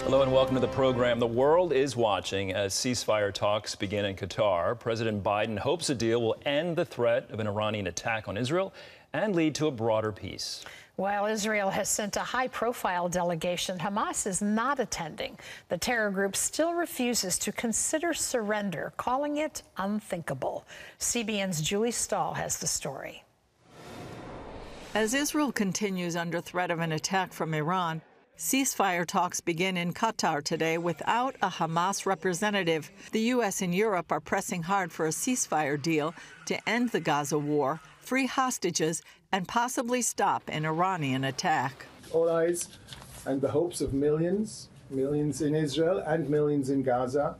Hello and welcome to the program. The world is watching as ceasefire talks begin in Qatar. President Biden hopes a deal will end the threat of an Iranian attack on Israel and lead to a broader peace. While Israel has sent a high-profile delegation, Hamas is not attending. The terror group still refuses to consider surrender, calling it unthinkable. CBN's Julie Stahl has the story. As Israel continues under threat of an attack from Iran, ceasefire talks begin in Qatar today without a Hamas representative. The U.S. and Europe are pressing hard for a ceasefire deal to end the Gaza war, free hostages, and possibly stop an Iranian attack. All eyes and the hopes of millions in Israel and millions in Gaza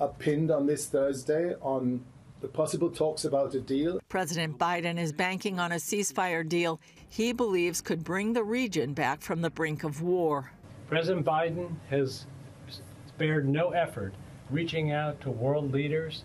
are pinned on this Thursday on the possible talks about a deal. President Biden is banking on a ceasefire deal he believes could bring the region back from the brink of war. President Biden has spared no effort reaching out to world leaders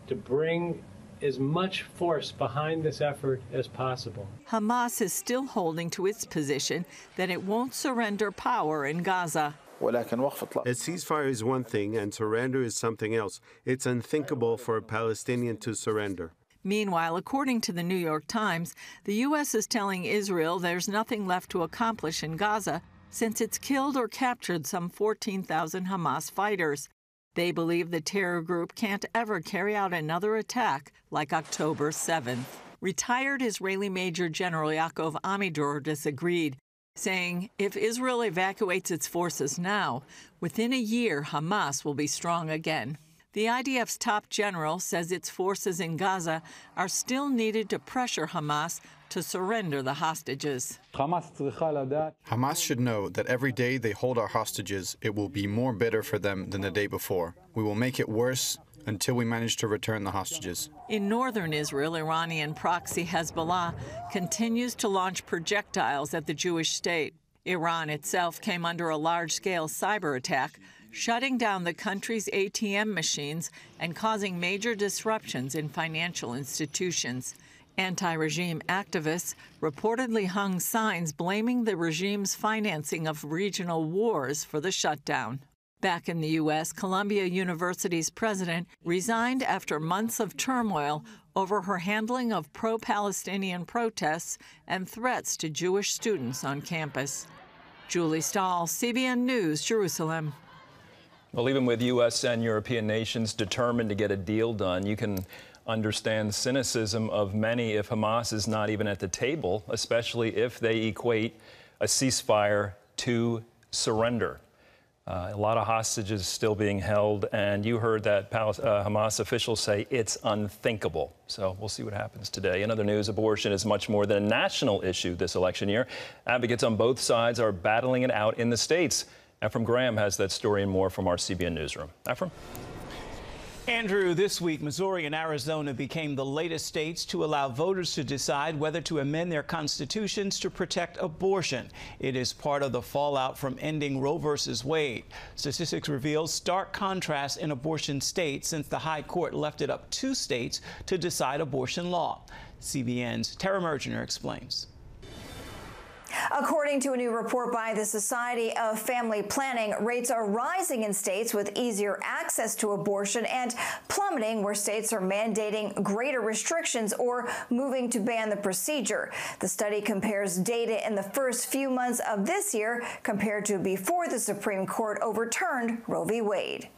to bring as much force behind this effort as possible. Hamas is still holding to its position that it won't surrender power in Gaza. A ceasefire is one thing and surrender is something else. It's unthinkable for a Palestinian to surrender. Meanwhile, according to the New York Times, the U.S. is telling Israel there's nothing left to accomplish in Gaza since it's killed or captured some 14,000 Hamas fighters. They believe the terror group can't ever carry out another attack like October 7th. Retired Israeli Major General Yaakov Amidor disagreed, saying if Israel evacuates its forces now, within a year Hamas will be strong again. The IDF's top general says its forces in Gaza are still needed to pressure Hamas to surrender the hostages. Hamas should know that every day they hold our hostages, it will be more bitter for them than the day before. We will make it worse until we manage to return the hostages. In northern Israel, Iranian proxy Hezbollah continues to launch projectiles at the Jewish state. Iran itself came under a large-scale cyber attack, shutting down the country's ATM machines and causing major disruptions in financial institutions. Anti-regime activists reportedly hung signs blaming the regime's financing of regional wars for the shutdown. Back in the U.S., Columbia University's president resigned after months of turmoil over her handling of pro-Palestinian protests and threats to Jewish students on campus. Julie Stahl, CBN News, Jerusalem. Well, even with U.S. and European nations determined to get a deal done, you can understand cynicism of many if Hamas is not even at the table, especially if they equate a ceasefire to surrender. A lot of hostages still being held, and you heard that Hamas officials say it's unthinkable. So we'll see what happens today. In other news, abortion is much more than a national issue this election year. Advocates on both sides are battling it out in the states. Ephraim Graham has that story and more from our CBN newsroom. Ephraim? Andrew, this week, Missouri and Arizona became the latest states to allow voters to decide whether to amend their constitutions to protect abortion. It is part of the fallout from ending Roe v. Wade. Statistics reveal stark contrast in abortion states since the High Court left it up to states to decide abortion law. CBN's Tara Mergener explains. According to a new report by the Society of Family Planning, rates are rising in states with easier access to abortion and plummeting where states are mandating greater restrictions or moving to ban the procedure. The study compares data in the first few months of this year compared to before the Supreme Court overturned Roe v. Wade.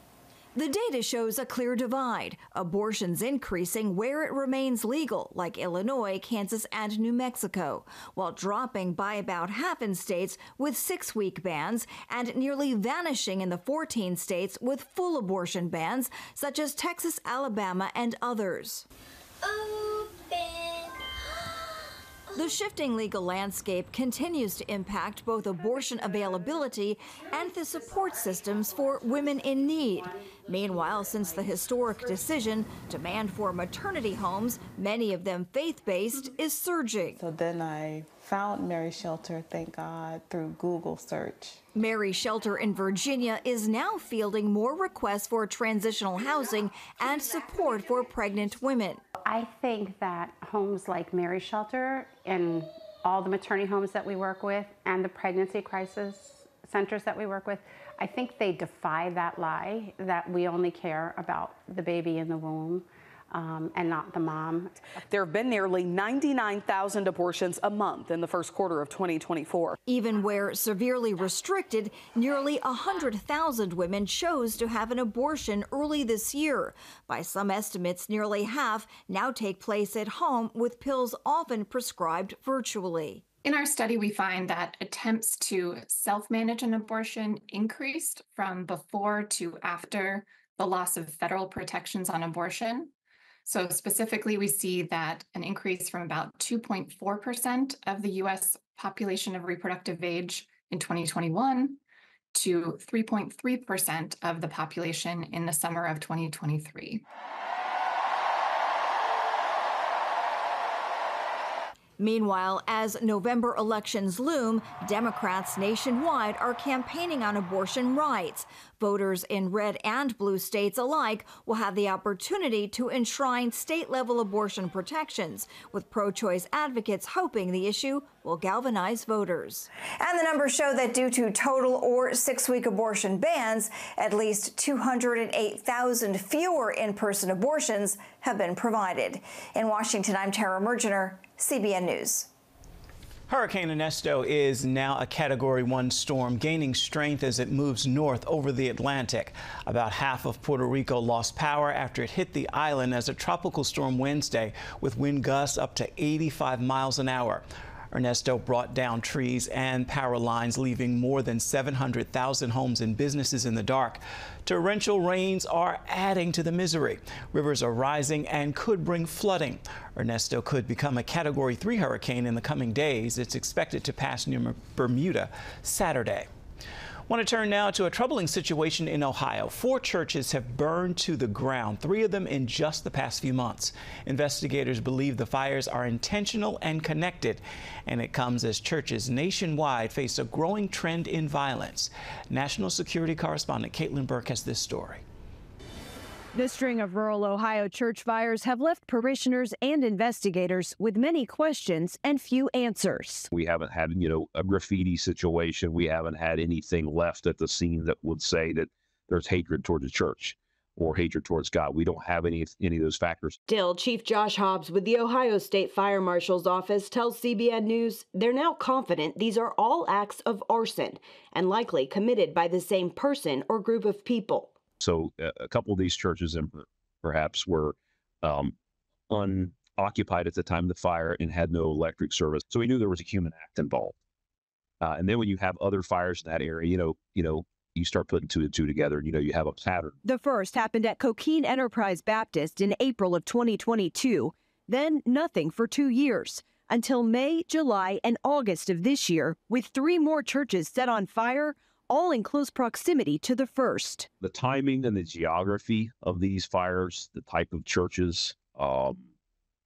The data shows a clear divide, abortions increasing where it remains legal, like Illinois, Kansas, and New Mexico, while dropping by about half in states with 6-week bans and nearly vanishing in the 14 states with full abortion bans, such as Texas, Alabama, and others. The shifting legal landscape continues to impact both abortion availability and the support systems for women in need. Meanwhile, since the historic decision, demand for maternity homes, many of them faith-based, is surging. So then I found Mary Shelter, thank God, through Google search. Mary Shelter in Virginia is now fielding more requests for transitional housing and support for pregnant women. I think that homes like Mary Shelter and all the maternity homes that we work with and the pregnancy crisis centers that we work with, I think they defy that lie that we only care about the baby in the womb and not the mom. There have been nearly 99,000 abortions a month in the first quarter of 2024. Even where severely restricted, nearly 100,000 women chose to have an abortion early this year. By some estimates, nearly half now take place at home, with pills often prescribed virtually. In our study, we find that attempts to self-manage an abortion increased from before to after the loss of federal protections on abortion. So specifically, we see that an increase from about 2.4% of the U.S. population of reproductive age in 2021 to 3.3% of the population in the summer of 2023. Meanwhile, as November elections loom, Democrats nationwide are campaigning on abortion rights. Voters in red and blue states alike will have the opportunity to enshrine state-level abortion protections, with pro-choice advocates hoping the issue will galvanize voters. And the numbers show that due to total or 6-week abortion bans, at least 208,000 fewer in-person abortions have been provided. In Washington, I'm Tara Mergener, CBN News. Hurricane Ernesto is now a Category 1 storm, gaining strength as it moves north over the Atlantic. About half of Puerto Rico lost power after it hit the island as a tropical storm Wednesday, with wind gusts up to 85 miles an hour. Ernesto brought down trees and power lines, leaving more than 700,000 homes and businesses in the dark. Torrential rains are adding to the misery. Rivers are rising and could bring flooding. Ernesto could become a Category 3 hurricane in the coming days. It's expected to pass near Bermuda Saturday. Want to turn now to a troubling situation in Ohio. 4 churches have burned to the ground, 3 of them in just the past few months. Investigators believe the fires are intentional and connected, and it comes as churches nationwide face a growing trend in violence. National security correspondent Caitlin Burke has this story. The string of rural Ohio church fires have left parishioners and investigators with many questions and few answers. We haven't had, a graffiti situation. We haven't had anything left at the scene that would say that there's hatred towards the church or hatred towards God. We don't have any of those factors. Still, Chief Josh Hobbs with the Ohio State Fire Marshal's office tells CBN News they're now confident these are all acts of arson and likely committed by the same person or group of people. So a couple of these churches perhaps were unoccupied at the time of the fire and had no electric service. So we knew there was a human act involved. And then when you have other fires in that area, you start putting 2 and 2 together, and you have a pattern. The first happened at Coquine Enterprise Baptist in April of 2022. Then nothing for 2 years until May, July, and August of this year, with 3 more churches set on fire, all in close proximity to the first. The timing and the geography of these fires, the type of churches, all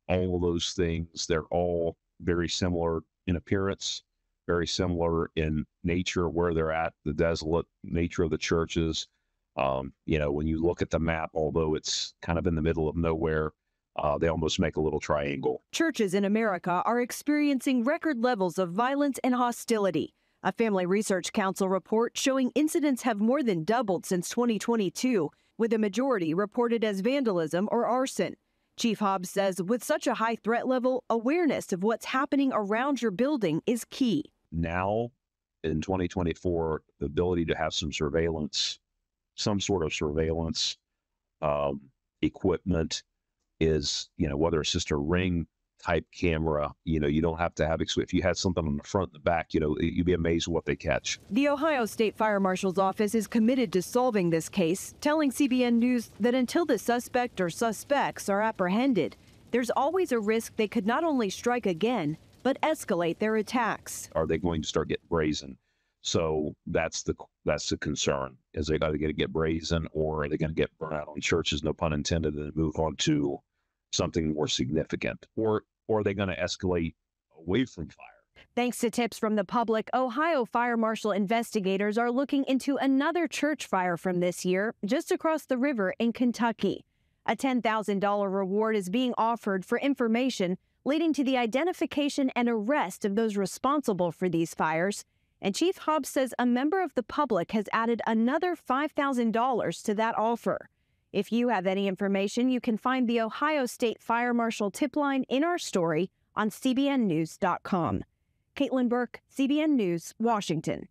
of those things, they're all very similar in appearance, very similar in nature, where they're at, the desolate nature of the churches. When you look at the map, although it's kind of in the middle of nowhere, they almost make a little triangle. Churches in America are experiencing record levels of violence and hostility. A Family Research Council report showing incidents have more than doubled since 2022, with a majority reported as vandalism or arson. Chief Hobbs says with such a high threat level, awareness of what's happening around your building is key. Now, in 2024, the ability to have some surveillance, some sort of surveillance equipment is, whether it's just a Ring type camera, you don't have to have it. If you had something on the front and the back, you'd be amazed at what they catch. The Ohio State Fire Marshal's office is committed to solving this case, telling CBN News that until the suspect or suspects are apprehended, there's always a risk they could not only strike again, but escalate their attacks. Are they going to start getting brazen? So that's the concern. Is they going to get brazen, or are they going to get burnt out on churches, no pun intended, and move on to something more significant? Or are they going to escalate away from fire? Thanks to tips from the public, Ohio Fire Marshal investigators are looking into another church fire from this year, just across the river in Kentucky. A $10,000 reward is being offered for information leading to the identification and arrest of those responsible for these fires. And Chief Hobbs says a member of the public has added another $5,000 to that offer. If you have any information, you can find the Ohio State Fire Marshal tip line in our story on cbnnews.com. Caitlin Burke, CBN News, Washington.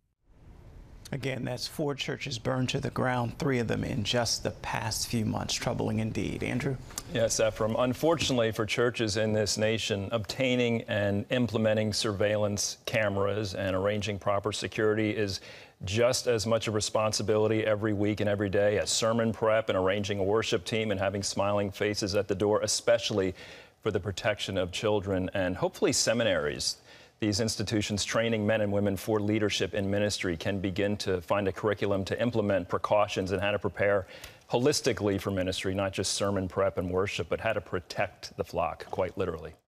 Again, that's 4 churches burned to the ground, 3 of them in just the past few months. Troubling indeed. Andrew? Yes, Ephraim. Unfortunately for churches in this nation, obtaining and implementing surveillance cameras and arranging proper security is just as much a responsibility every week and every day as sermon prep and arranging a worship team and having smiling faces at the door, especially for the protection of children and hopefully seminaries. These institutions training men and women for leadership in ministry can begin to find a curriculum to implement precautions and how to prepare holistically for ministry, not just sermon prep and worship, but how to protect the flock, quite literally.